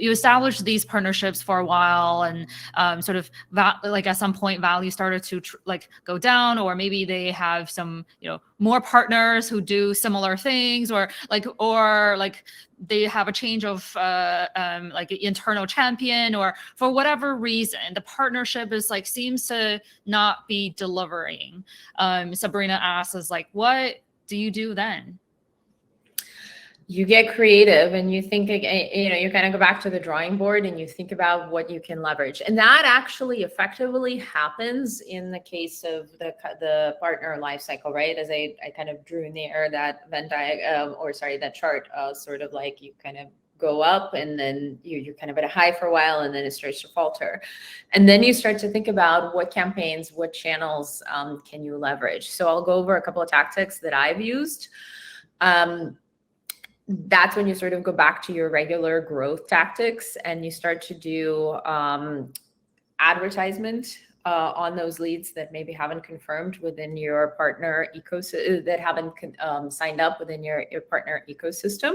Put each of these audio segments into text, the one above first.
you establish these partnerships for a while, and sort of like at some point value started to like go down, or maybe they have some, you know, more partners who do similar things, or like they have a change of like internal champion, or for whatever reason the partnership is like seems to not be delivering. Sabrina asks is like, what do you do then? You get creative and you think, you know, you kind of go back to the drawing board and you think about what you can leverage. And that actually effectively happens in the case of the partner lifecycle, right? As I kind of drew in the air that that chart, sort of like you kind of go up and then you're kind of at a high for a while and then it starts to falter. And then you start to think about what campaigns, what channels can you leverage. So I'll go over a couple of tactics that I've used. That's when you sort of go back to your regular growth tactics and you start to do advertisement on those leads that maybe haven't confirmed within your partner ecosystem, that haven't signed up within your partner ecosystem,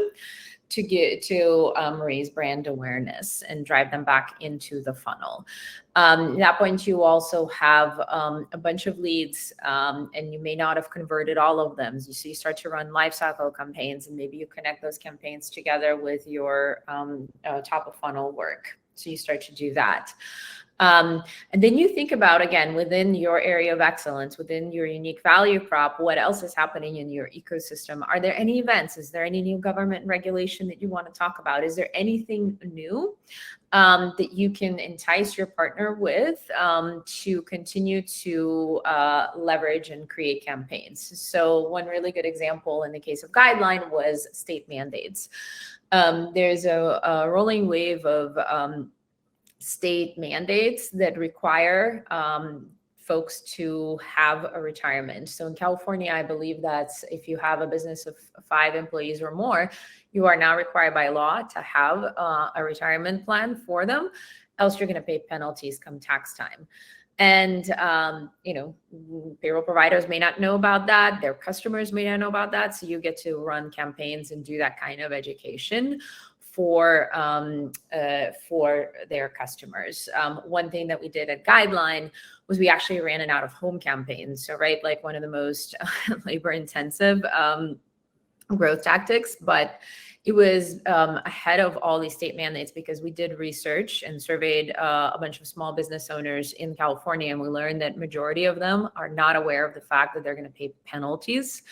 to raise brand awareness and drive them back into the funnel. At that point, you also have a bunch of leads, and you may not have converted all of them. So you start to run lifecycle campaigns, and maybe you connect those campaigns together with your top of funnel work. So you start to do that. And then you think about, again, within your area of excellence, within your unique value prop, what else is happening in your ecosystem? Are there any events? Is there any new government regulation that you want to talk about? Is there anything new that you can entice your partner with to continue to leverage and create campaigns? So one really good example in the case of Guideline was state mandates. There's a rolling wave of state mandates that require folks to have a retirement. So in California, I believe that's if you have a business of 5 employees or more, you are now required by law to have a retirement plan for them, else you're going to pay penalties come tax time. And, you know, payroll providers may not know about that. Their customers may not know about that. So you get to run campaigns and do that kind of education for their customers. One thing that we did at Guideline was we actually ran an out-of-home campaign. So, right, like one of the most labor-intensive growth tactics, but it was ahead of all these state mandates because we did research and surveyed a bunch of small business owners in California, and we learned that majority of them are not aware of the fact that they're going to pay penalties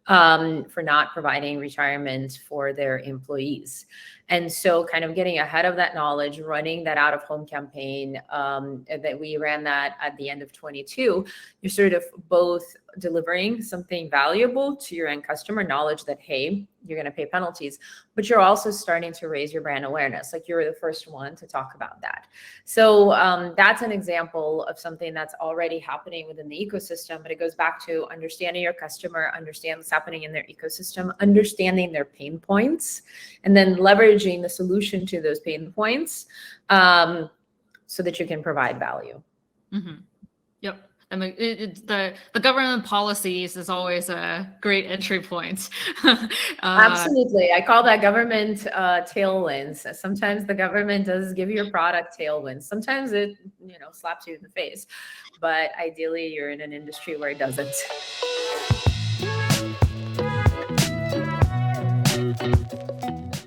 for not providing retirement for their employees. And so kind of getting ahead of that knowledge, running that out-of-home campaign that we ran that at the end of 22, you're sort of both delivering something valuable to your end customer, knowledge that, hey, you're going to pay penalties, but you're also starting to raise your brand awareness. Like you're the first one to talk about that. So that's an example of something that's already happening within the ecosystem, but it goes back to understanding your customer, understand what's happening in their ecosystem, understanding their pain points, and then leveraging the solution to those pain points so that you can provide value. Mm-hmm. Yep. I mean, the government policies is always a great entry point. Absolutely. I call that government tailwinds. Sometimes the government does give your product tailwinds. Sometimes it, you know, slaps you in the face, but ideally you're in an industry where it doesn't.